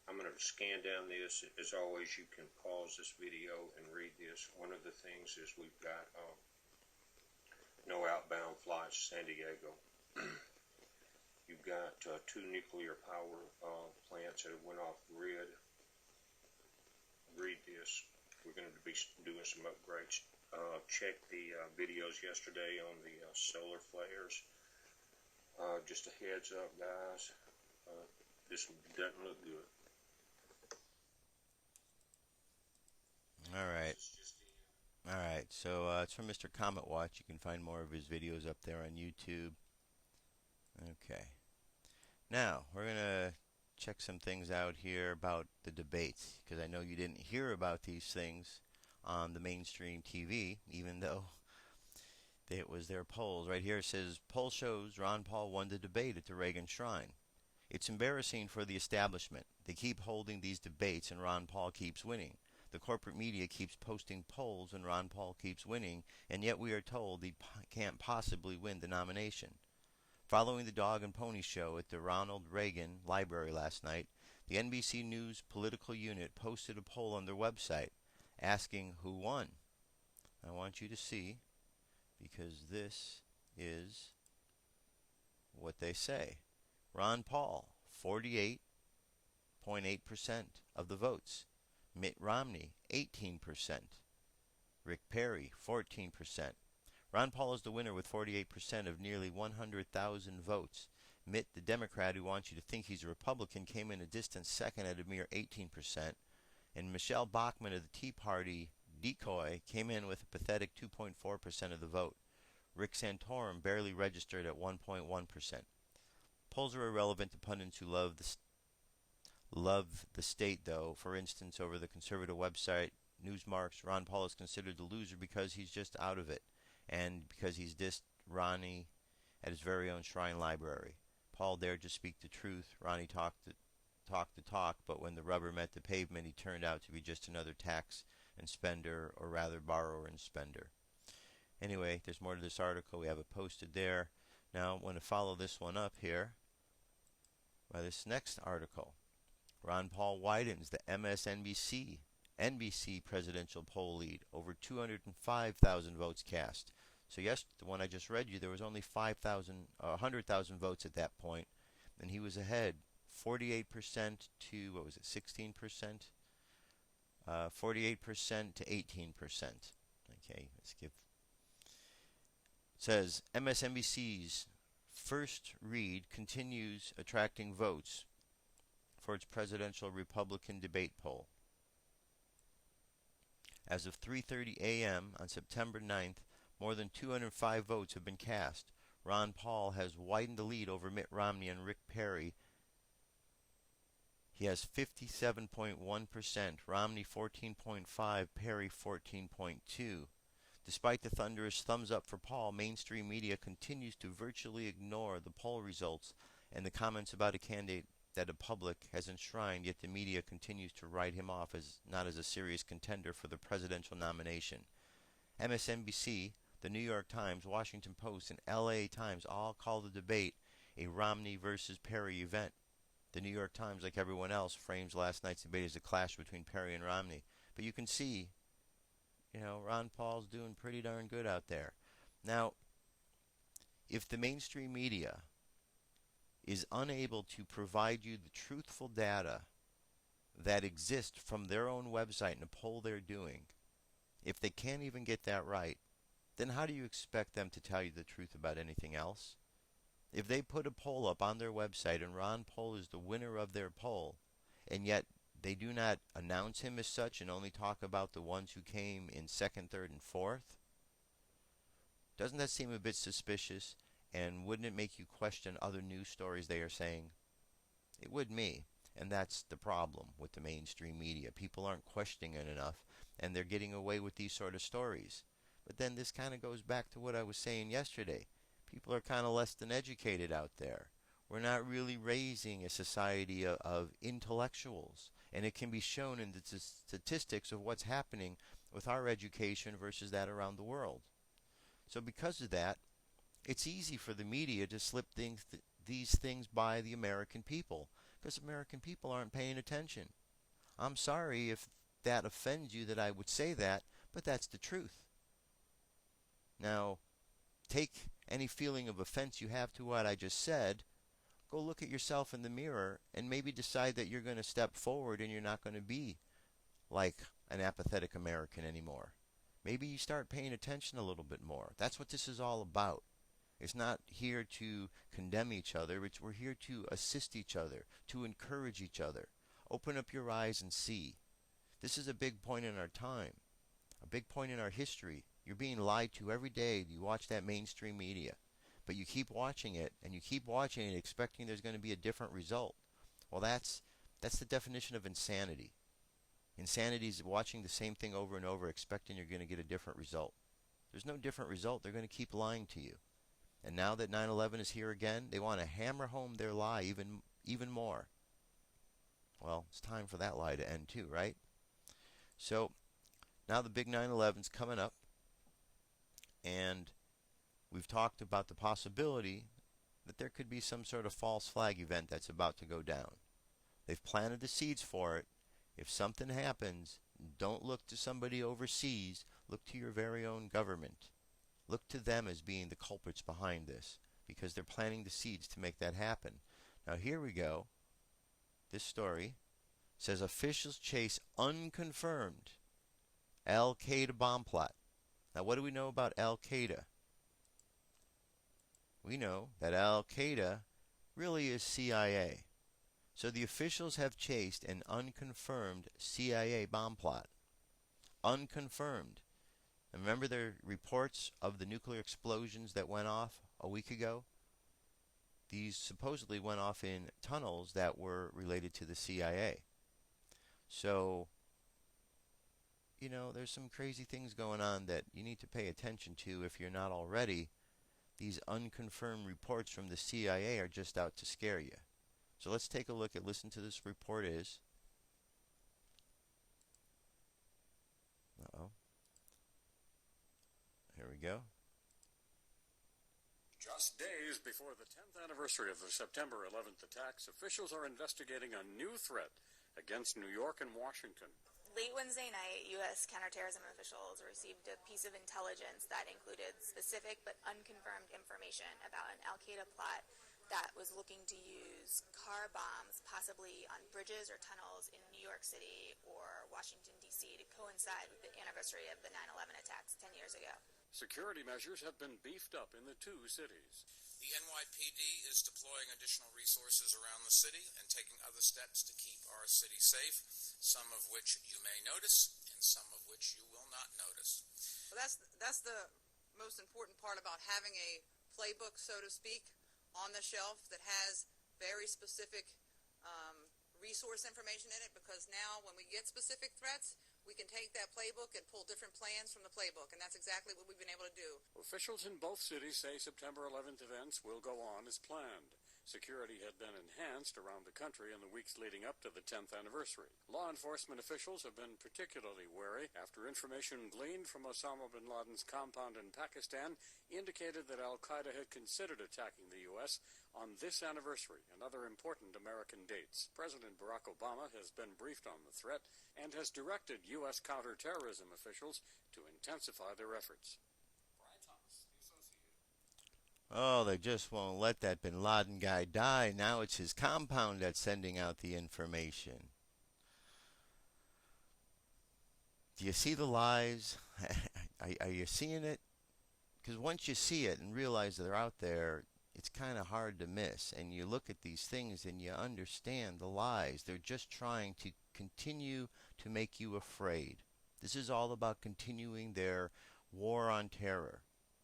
Speaker 18: I'm going to scan down this. As always, you can pause this video and read this. One of the things is we've got no outbound flights to San Diego. You've got 2 nuclear power plants that went off grid. Read this. We're going to be doing some upgrades. Check the videos yesterday on the solar flares. Just a heads up, guys. This doesn't look good.
Speaker 1: All right. All right. So it's from Mr. Comet Watch. You can find more of his videos up there on YouTube. Okay. Now, we're going to check some things out here about the debates, because I know you didn't hear about these things on the mainstream TV, even though it was their polls. Right here it says, poll shows Ron Paul won the debate at the Reagan Shrine. It's embarrassing for the establishment. They keep holding these debates and Ron Paul keeps winning. The corporate media keeps posting polls and Ron Paul keeps winning, and yet we are told he can't possibly win the nomination. Following the dog and pony show at the Ronald Reagan Library last night, the NBC News political unit posted a poll on their website asking who won. I want you to see, because this is what they say. Ron Paul, 48.8% of the votes. Mitt Romney, 18%. Rick Perry, 14%. Ron Paul is the winner with 48% of nearly 100,000 votes. Mitt, the Democrat who wants you to think he's a Republican, came in a distant second at a mere 18%. And Michelle Bachmann of the Tea Party decoy came in with a pathetic 2.4% of the vote. Rick Santorum barely registered at 1.1%. Polls are irrelevant to pundits who love the state, though. For instance, over the conservative website Newsmarks, Ron Paul is considered the loser because he's just out of it, and because he's dissed Ronnie at his very own Shrine Library. Paul dared to speak the truth. Ronnie talked the talk, but when the rubber met the pavement, he turned out to be just another tax and spender, or rather borrower and spender. Anyway, there's more to this article. We have it posted there. Now, I want to follow this one up here by this next article. Ron Paul widens the MSNBC presidential poll lead, over 205,000 votes cast. So yes, the one I just read you, there was only 100,000 votes at that point, and he was ahead 48% to, what was it, 16%? 48% to 18%. Okay, let's give. It says MSNBC's first read continues attracting votes for its presidential Republican debate poll. As of 3:30 a.m. on September 9th, more than 205 votes have been cast. Ron Paul has widened the lead over Mitt Romney and Rick Perry. He has 57.1%, Romney 14.5%, Perry 14.2%. Despite the thunderous thumbs up for Paul, mainstream media continues to virtually ignore the poll results and the comments about a candidate that the public has enshrined, yet the media continues to write him off as not as a serious contender for the presidential nomination. MSNBC, the New York Times, Washington Post, and LA Times all call the debate a Romney versus Perry event. The New York Times, like everyone else, frames last night's debate as a clash between Perry and Romney. But you can see, Ron Paul's doing pretty darn good out there. Now, if the mainstream media is unable to provide you the truthful data that exists from their own website in a poll they're doing, if they can't even get that right, then how do you expect them to tell you the truth about anything else? If they put a poll up on their website and Ron Paul is the winner of their poll, and yet they do not announce him as such and only talk about the ones who came in second, third, and fourth, doesn't that seem a bit suspicious? And wouldn't it make you question other news stories they are saying? It would me. And that's the problem with the mainstream media. People aren't questioning it enough, and they're getting away with these sort of stories. But then this kind of goes back to what I was saying yesterday. People are kind of less than educated out there. We're not really raising a society of intellectuals. And it can be shown in the statistics of what's happening with our education versus that around the world. So because of that, it's easy for the media to slip these things by the American people, because American people aren't paying attention. I'm sorry if that offends you that I would say that, but that's the truth. Now, take any feeling of offense you have to what I just said, go look at yourself in the mirror and maybe decide that you're going to step forward and you're not going to be like an apathetic American anymore. Maybe you start paying attention a little bit more. That's what this is all about. It's not here to condemn each other. We're here to assist each other, to encourage each other. Open up your eyes and see. This is a big point in our time, a big point in our history. You're being lied to every day. You watch that mainstream media. But you keep watching it, and you keep watching it expecting there's going to be a different result. Well, that's the definition of insanity. Insanity is watching the same thing over and over expecting you're going to get a different result. There's no different result. They're going to keep lying to you. And now that 9/11 is here again, they want to hammer home their lie even more. Well, it's time for that lie to end too, right? So now the big 9/11's coming up, and we've talked about the possibility that there could be some sort of false flag event that's about to go down. They've planted the seeds for it. If something happens, don't look to somebody overseas. Look to your very own government. Look to them as being the culprits behind this, because they're planting the seeds to make that happen. Now here we go. This story says officials chase unconfirmed Al-Qaeda bomb plot. Now what do we know about Al-Qaeda? We know that Al-Qaeda really is CIA. So the officials have chased an unconfirmed CIA bomb plot. Unconfirmed. And remember the reports of the nuclear explosions that went off a week ago? These supposedly went off in tunnels that were related to the CIA. So, you know, there's some crazy things going on that you need to pay attention to if you're not already. These unconfirmed reports from the CIA are just out to scare you. So let's take a look at, listen to this report is. Uh-oh. Here we go.
Speaker 19: Just days before the 10th anniversary of the September 11th attacks, officials are investigating a new threat against New York and Washington.
Speaker 20: Late Wednesday night, U.S. counterterrorism officials received a piece of intelligence that included specific but unconfirmed information about an al-Qaeda plot that was looking to use car bombs, possibly on bridges or tunnels in New York City or Washington, D.C., to coincide with the anniversary of the 9/11 attacks 10 years ago.
Speaker 19: Security measures have been beefed up in the two cities.
Speaker 11: The NYPD is deploying additional resources around the city and taking other steps to keep our city safe, some of which you may notice and some of which you will not notice.
Speaker 21: Well, that's the most important part about having a playbook, so to speak, on the shelf that has very specific resource information in it, because now when we get specific threats, we can take that playbook and pull different plans from the playbook, and that's exactly what we've been able to do.
Speaker 19: Officials in both cities say September 11th events will go on as planned. Security had been enhanced around the country in the weeks leading up to the 10th anniversary. Law enforcement officials have been particularly wary after information gleaned from Osama bin Laden's compound in Pakistan indicated that al-Qaeda had considered attacking the U.S. on this anniversary and other important American dates. President Barack Obama has been briefed on the threat and has directed U.S. counterterrorism officials to intensify their efforts.
Speaker 1: Oh, they just won't let that bin Laden guy die. Now it's his compound that's sending out the information. Do you see the lies? Are you seeing it? Because once you see it and realize they're out there, it's kind of hard to miss. And you look at these things and you understand the lies. They're just trying to continue to make you afraid. This is all about continuing their war on terror.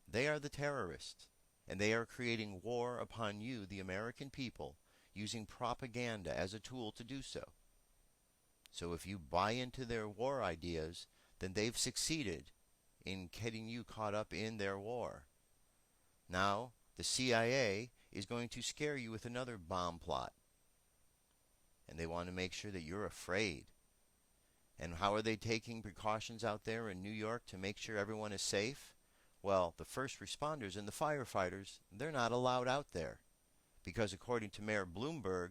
Speaker 1: They are the terrorists. And they are creating war upon you, the American people, using propaganda as a tool to do so. So if you buy into their war ideas, then they've succeeded in getting you caught up in their war. Now, the CIA is going to scare you with another bomb plot. And they want to make sure that you're afraid. And how are they taking precautions out there in New York to make sure everyone is safe? Well, the first responders and the firefighters, they're not allowed out there. Because according to Mayor Bloomberg,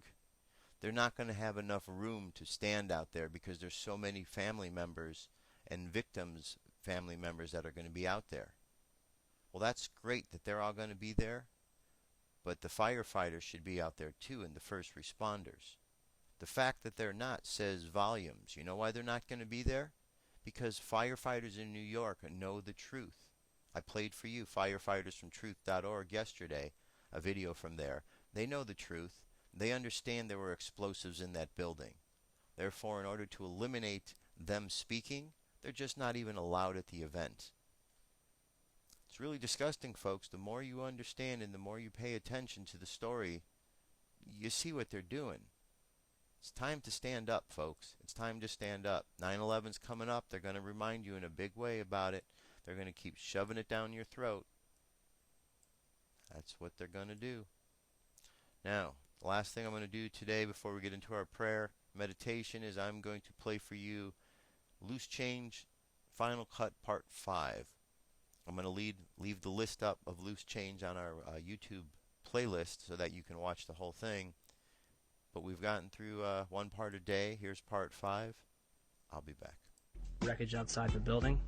Speaker 1: they're not going to have enough room to stand out there because there's so many family members and victims' family members that are going to be out there. Well, that's great that they're all going to be there, but the firefighters should be out there too, and the first responders. The fact that they're not says volumes. You know why they're not going to be there? Because firefighters in New York know the truth. I played for you firefightersfromtruth.org yesterday, a video from there. They know the truth. They understand there were explosives in that building. Therefore, in order to eliminate them speaking, they're just not even allowed at the event. It's really disgusting, folks. The more you understand and the more you pay attention to the story, you see what they're doing. It's time to stand up, folks. It's time to stand up. 9/11's coming up. They're going to remind you in a big way about it. They're going to keep shoving it down your throat. That's what they're going to do. Now, the last thing I'm going to do today before we get into our prayer meditation is I'm going to play for you Loose Change Final Cut Part 5. I'm going to leave the list up of Loose Change on our YouTube playlist so that you can watch the whole thing. But we've gotten through one part a day. Here's Part 5. I'll be back.
Speaker 4: Wreckage outside the building.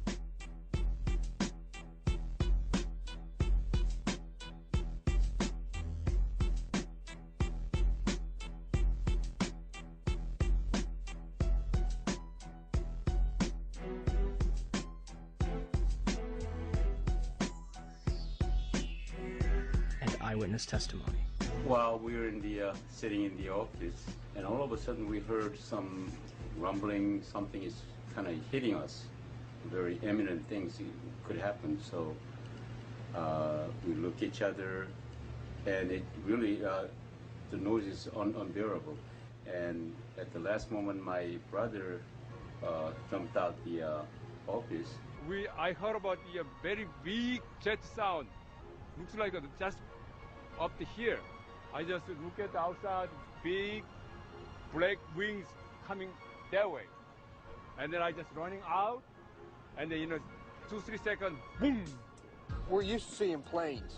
Speaker 4: Eyewitness testimony.
Speaker 22: While we were sitting in the office, and all of a sudden we heard some rumbling, something is kind of hitting us. Very imminent things could happen. So we look at each other, and it really, the noise is unbearable. And at the last moment, my brother jumped out the office.
Speaker 23: I heard about a very big jet sound. Looks like just up to here. I just look at the outside, big black wings coming that way. And then I just running out, and then 2-3 seconds, boom.
Speaker 24: We're used to seeing planes.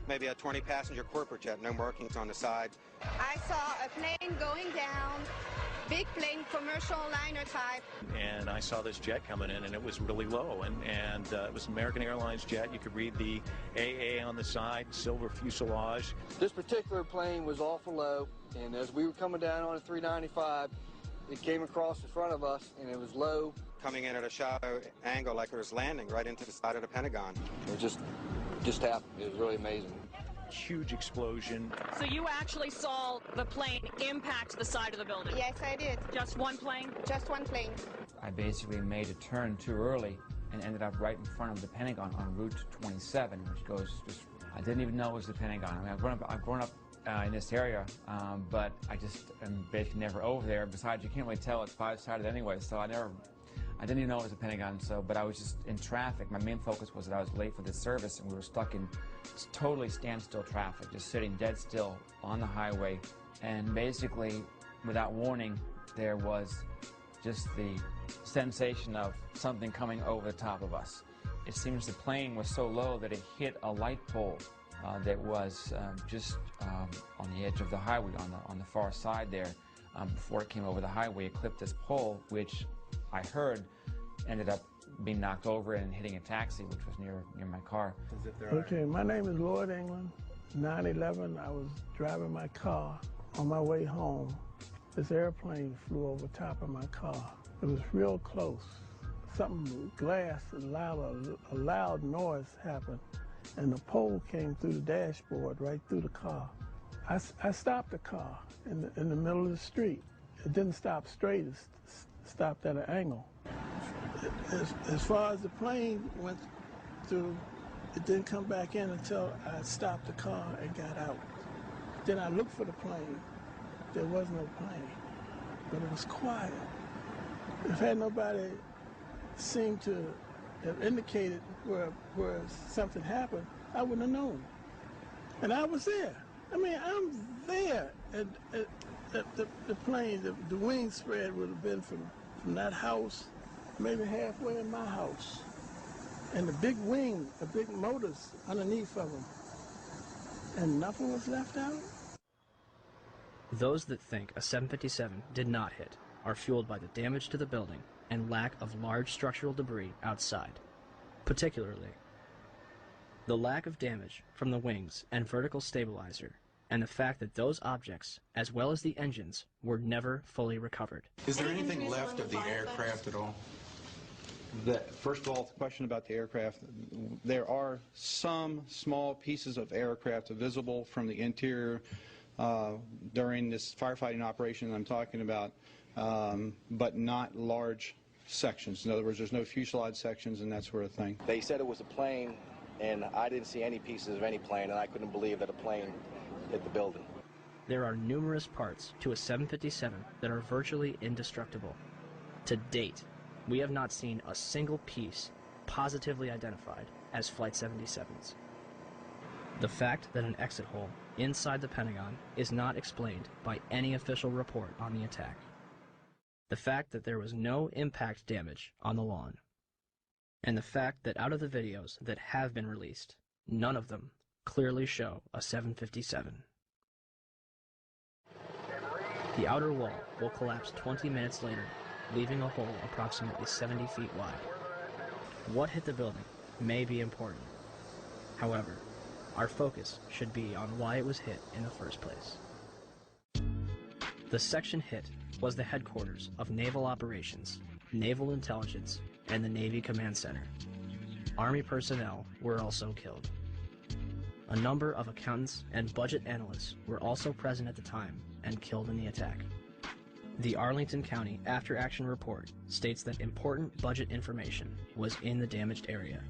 Speaker 25: Maybe a 20-passenger corporate jet, no markings on the side.
Speaker 26: I saw a plane going down, big plane, commercial liner type.
Speaker 27: And I saw this jet coming in, and it was really low. And it was an American Airlines jet. You could read the AA on the side, silver fuselage.
Speaker 24: This particular plane was awful low, and as we were coming down on a 395, it came across in front of us, and it was low.
Speaker 25: Coming in at a shallow angle like it was landing right into the side of the Pentagon.
Speaker 24: It just happened. It was really amazing.
Speaker 27: Huge explosion.
Speaker 28: So you actually saw the plane impact the side of the building?
Speaker 26: Yes, I did.
Speaker 28: Just one plane?
Speaker 26: Just one plane.
Speaker 29: I basically made a turn too early and ended up right in front of the Pentagon on Route 27, which goes just, I didn't even know it was the Pentagon. I mean, I've grown up in this area, but I just am basically never over there. Besides, you can't really tell it's five-sided anyway, so I didn't even know it was a Pentagon, but I was just in traffic. My main focus was that I was late for this service, and we were stuck in totally standstill traffic, just sitting dead still on the highway. And basically, without warning, there was just the sensation of something coming over the top of us. It seems the plane was so low that it hit a light pole that was just on the edge of the highway, on the far side there. Before it came over the highway, it clipped this pole, which I heard ended up being knocked over and hitting a taxi, which was near my car.
Speaker 30: Okay, my name is Lloyd England. 9/11, I was driving my car on my way home. This airplane flew over top of my car. It was real close. Something, glass, a loud noise happened, and the pole came through the dashboard, right through the car. I stopped the car in the middle of the street. It didn't stop straight, it stopped at an angle. As far as the plane went through, it didn't come back in until I stopped the car and got out. Then I looked for the plane. There was no plane, but it was quiet. If had nobody seemed to have indicated where something happened, I wouldn't have known. And I was there. I mean, I'm there. The plane, the wing spread would have been from that house, maybe halfway in my house. And the big wing, the big motors underneath of them. And nothing was left out?
Speaker 4: Those that think a 757 did not hit are fueled by the damage to the building and lack of large structural debris outside. Particularly, the lack of damage from the wings and vertical stabilizer, and the fact that those objects, as well as the engines, were never fully recovered.
Speaker 3: Is there anything left of the aircraft at all?
Speaker 5: First of all, the question about the aircraft, there are some small pieces of aircraft visible from the interior during this firefighting operation I'm talking about, but not large sections. In other words, there's no fuselage sections and that sort of thing.
Speaker 6: They said it was a plane, and I didn't see any pieces of any plane, and I couldn't believe that a plane hit the building.
Speaker 4: There are numerous parts to a 757 that are virtually indestructible. To date, we have not seen a single piece positively identified as Flight 77's. The fact that an exit hole inside the Pentagon is not explained by any official report on the attack. The fact that there was no impact damage on the lawn. And the fact that out of the videos that have been released, none of them clearly show a 757. The outer wall will collapse 20 minutes later, leaving a hole approximately 70 feet wide. What hit the building may be important. However, our focus should be on why it was hit in the first place. The section hit was the headquarters of Naval Operations, Naval Intelligence, and the Navy Command Center. Army personnel were also killed. A number of accountants and budget analysts were also present at the time and killed in the attack. The Arlington County After Action Report states that important budget information was in the damaged area.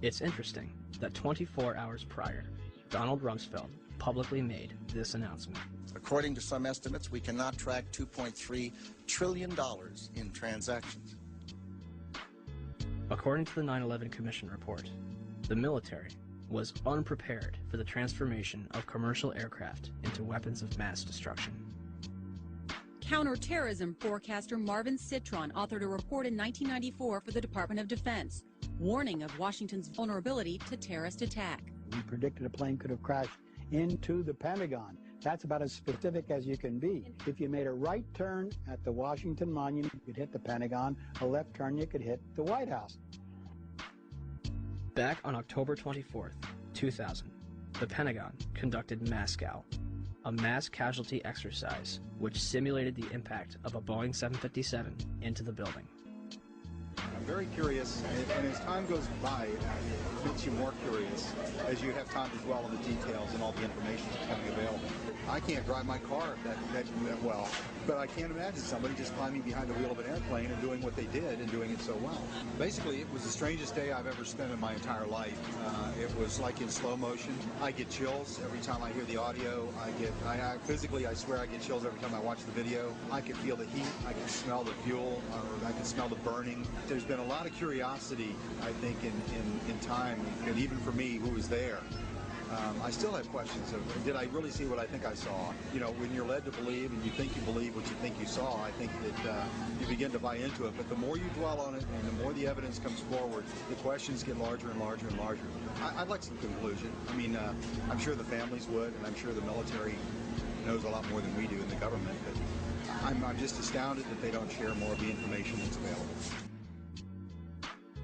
Speaker 4: It's interesting that 24 hours prior, Donald Rumsfeld publicly made this announcement.
Speaker 7: According to some estimates, we cannot track $2.3 trillion in transactions.
Speaker 4: According to the 9/11 Commission report, the military was unprepared for the transformation of commercial aircraft into weapons of mass destruction.
Speaker 8: Counterterrorism forecaster Marvin Citron authored a report in 1994 for the Department of Defense, warning of Washington's vulnerability to terrorist attack.
Speaker 9: We predicted a plane could have crashed into the Pentagon. That's about as specific as you can be. If you made a right turn at the Washington Monument, you could hit the Pentagon. A left turn, you could hit the White House.
Speaker 4: Back on October 24th, 2000, the Pentagon conducted MASCOW, a mass casualty exercise which simulated the impact of a Boeing 757 into the building.
Speaker 10: I'm very curious, and as time goes by, it makes you more curious as you have time to dwell on the details and all the information that's becoming available. I can't drive my car that well, but I can't imagine somebody just climbing behind the wheel of an airplane and doing what they did and doing it so well. Basically, it was the strangest day I've ever spent in my entire life. It was like in slow motion. I get chills every time I hear the audio. Physically, I swear I get chills every time I watch the video. I can feel the heat. I can smell the fuel. I can smell the burning. There's been a lot of curiosity, I think, in time, and even for me, who was there. I still have questions of, did I really see what I think I saw? You know, when you're led to believe and you think you believe what you think you saw, I think that you begin to buy into it. But the more you dwell on it and the more the evidence comes forward, the questions get larger and larger and larger. I'd like some conclusion. I mean, I'm sure the families would, and I'm sure the military knows a lot more than we do in the government. But I'm just astounded that they don't share more of the information that's available.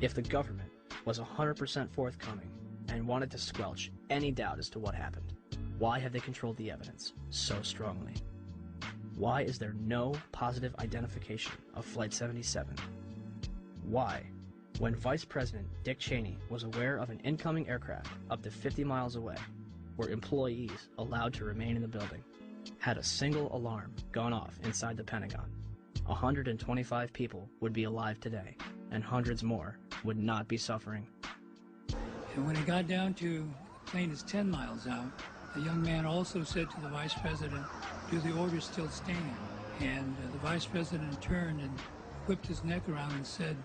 Speaker 4: If the government was 100% forthcoming and wanted to squelch any doubt as to what happened, why have they controlled the evidence so strongly? Why is there no positive identification of Flight 77? Why, when Vice President Dick Cheney was aware of an incoming aircraft up to 50 miles away, were employees allowed to remain in the building? Had a single alarm gone off inside the Pentagon, 125 people would be alive today, and hundreds more would not be suffering.
Speaker 12: And when it got down to the plane is 10 miles out, the young man also said to the vice president, "Do the orders still stand?" And the vice president turned and whipped his neck around and said,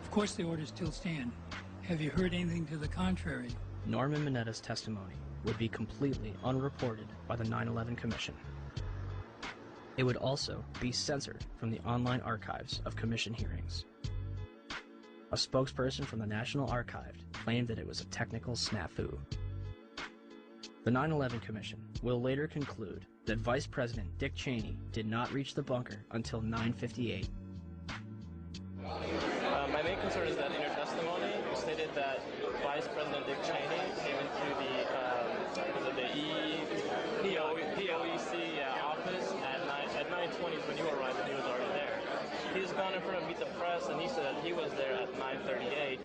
Speaker 12: "Of course the orders still stand. Have you heard anything to the contrary?"
Speaker 4: Norman Mineta's testimony would be completely unreported by the 9/11 Commission. It would also be censored from the online archives of Commission hearings. A spokesperson from the National Archive claimed that it was a technical snafu. The 9/11 Commission will later conclude that Vice President Dick Cheney did not reach the bunker until 9:58.
Speaker 2: My main concern is that in your testimony, you stated that Vice President Dick Cheney came into the POEC office at 9:20 when you arrived, and he was already there. He's gone in front of Meet the Press, and he said he was there at 9:38.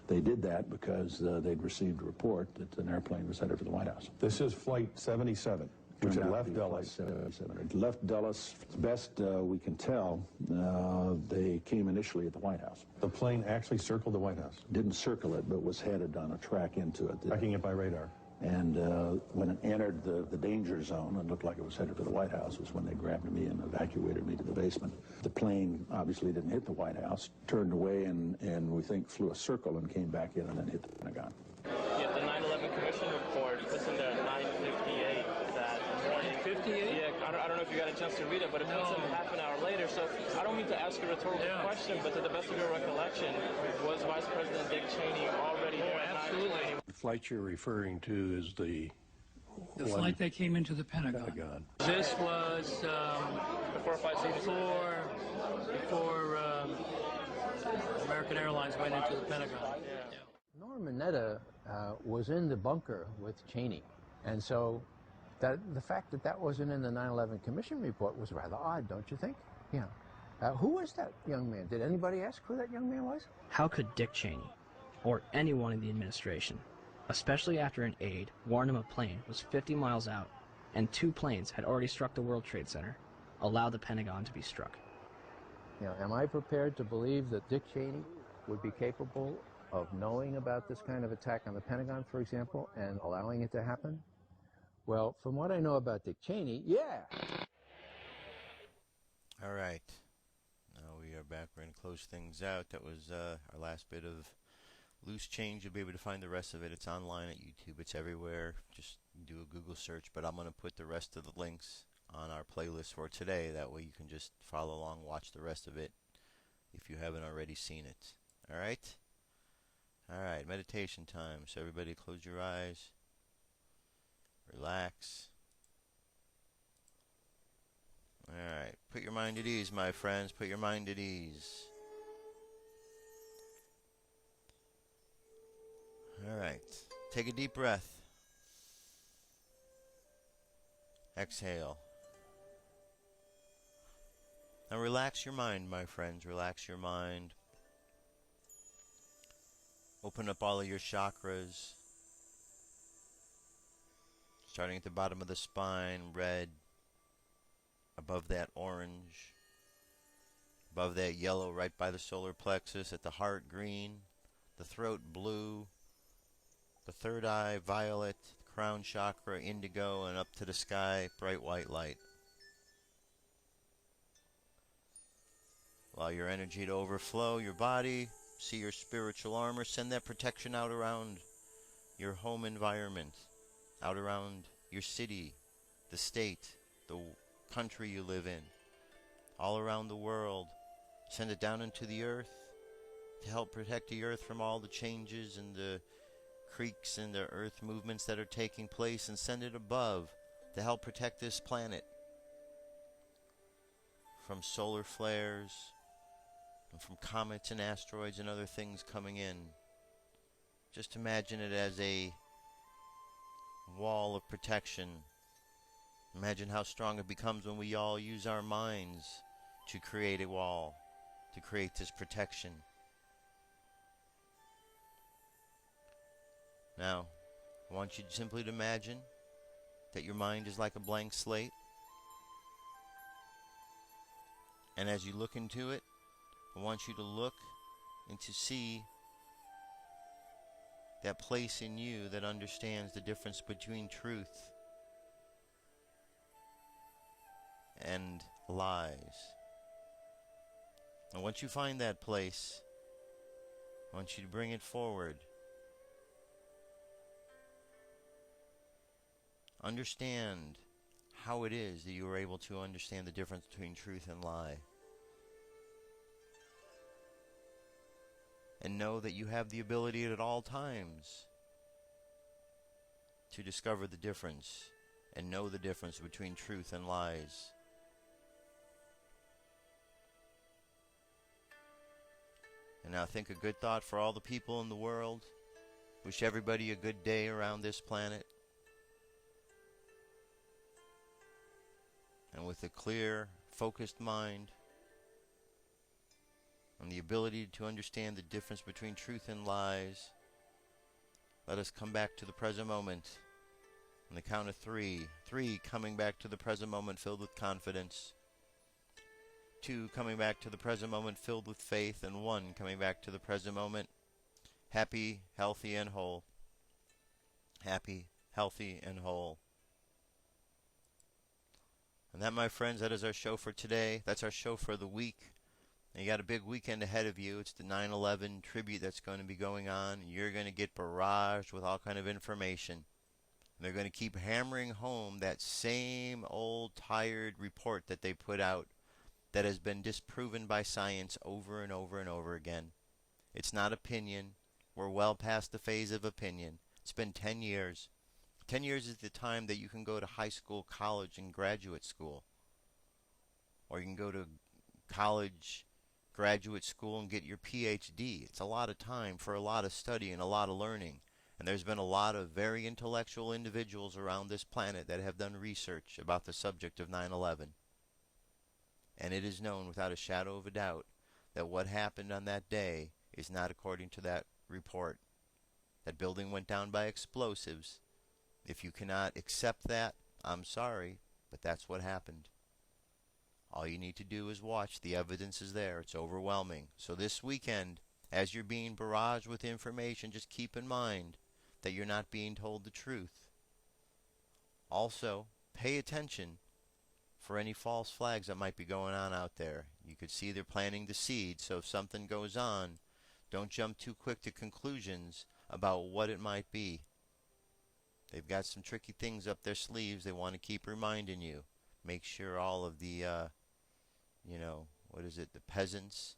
Speaker 11: They did that because they'd received a report that an airplane was headed for the White House.
Speaker 13: This is Flight 77, which had left Dulles.
Speaker 11: It left Dulles. As best we can tell, they came initially at the White House.
Speaker 13: The plane actually circled the White House?
Speaker 11: Didn't circle it, but was headed on a track into it.
Speaker 13: Tracking it by radar.
Speaker 11: And when it entered the danger zone and looked like it was headed for the White House was when they grabbed me and evacuated me to the basement. The plane obviously didn't hit the White House, turned away and we think flew a circle and came back in and then hit the Pentagon.
Speaker 2: Yeah, the 9/11 Commission report puts in there at 9:58 that morning. 58? Yeah, I don't know if you got a chance to read it, but it puts in half an hour later. So I don't mean to ask a rhetorical question, but to the best of your recollection, was Vice President Dick Cheney already there at 9:20?
Speaker 13: The flight you're referring to is the
Speaker 12: flight that came into the Pentagon. This was before American Airlines went into the Pentagon.
Speaker 14: Norman Mineta was in the bunker with Cheney, and so the fact that wasn't in the 9/11 Commission report was rather odd, don't you think? Yeah. Who was that young man? Did anybody ask who that young man was?
Speaker 4: How could Dick Cheney, or anyone in the administration, especially after an aide warned him a plane was 50 miles out and 2 planes had already struck the World Trade Center, allow the Pentagon to be struck?
Speaker 14: You know, am I prepared to believe that Dick Cheney would be capable of knowing about this kind of attack on the Pentagon, for example, and allowing it to happen? Well, from what I know about Dick Cheney, yeah.
Speaker 1: All right. Now we are back. We're going to close things out. That was our last bit of loose change. You'll be able to find the rest of it. It's online at YouTube. It's everywhere. Just do a Google search. But I'm going to put the rest of the links on our playlist for today. That way you can just follow along, watch the rest of it if you haven't already seen it. All right? All right, meditation time. So everybody close your eyes. Relax. All right, put your mind at ease, my friends. Put your mind at ease. All right, take a deep breath. Exhale. Now relax your mind, my friends. Relax your mind. Open up all of your chakras. Starting at the bottom of the spine, red. Above that, orange. Above that, yellow, right by the solar plexus. At the heart, green. The throat, blue. The third eye, violet. The crown chakra, indigo. And up to the sky, bright white light. Allow your energy to overflow your body. See your spiritual armor. Send that protection out around your home environment. Out around your city, the state, the country you live in. All around the world. Send it down into the earth to help protect the earth from all the changes and the creaks and the earth movements that are taking place. And send it above to help protect this planet from solar flares, and from comets and asteroids and other things coming in. Just imagine it as a wall of protection. Imagine how strong it becomes when we all use our minds to create a wall, to create this protection. Now, I want you simply to imagine that your mind is like a blank slate. And as you look into it, I want you to look and to see that place in you that understands the difference between truth and lies. And once you find that place, I want you to bring it forward. Understand how it is that you are able to understand the difference between truth and lie. And know that you have the ability at all times to discover the difference and know the difference between truth and lies. And now think a good thought for all the people in the world. Wish everybody a good day around this planet. And with a clear, focused mind and the ability to understand the difference between truth and lies, let us come back to the present moment. On the count of three. 3, coming back to the present moment filled with confidence. 2, coming back to the present moment filled with faith. And 1, coming back to the present moment happy, healthy, and whole. Happy, healthy, and whole. And that, my friends, that is our show for today. That's our show for the week. And you got a big weekend ahead of you. It's the 9/11 tribute that's going to be going on. You're going to get barraged with all kind of information. And they're going to keep hammering home that same old tired report that they put out that has been disproven by science over and over and over again. It's not opinion. We're well past the phase of opinion. It's been 10 years. 10 years is the time that you can go to high school, college, and graduate school. Or you can go to college, graduate school, and get your PhD. It's a lot of time for a lot of study and a lot of learning. And there's been a lot of very intellectual individuals around this planet that have done research about the subject of 9/11. And it is known without a shadow of a doubt that what happened on that day is not according to that report. That building went down by explosives. If you cannot accept that, I'm sorry, but that's what happened. All you need to do is watch. The evidence is there. It's overwhelming. So this weekend, as you're being barraged with information, just keep in mind that you're not being told the truth. Also, pay attention for any false flags that might be going on out there. You could see they're planting the seed, so if something goes on, don't jump too quick to conclusions about what it might be. They've got some tricky things up their sleeves they want to keep reminding you. Make sure all of the, the peasants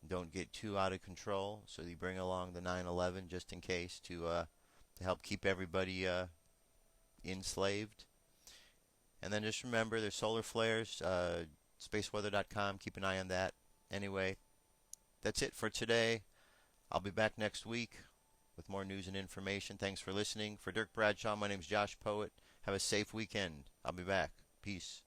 Speaker 1: don't get too out of control, so you bring along the 9/11 just in case to help keep everybody enslaved. And then just remember, there's solar flares, spaceweather.com, keep an eye on that. Anyway, that's it for today. I'll be back next week with more news and information. Thanks for listening. For Dirk Bradshaw, my name's Josh Poet. Have a safe weekend. I'll be back. Peace.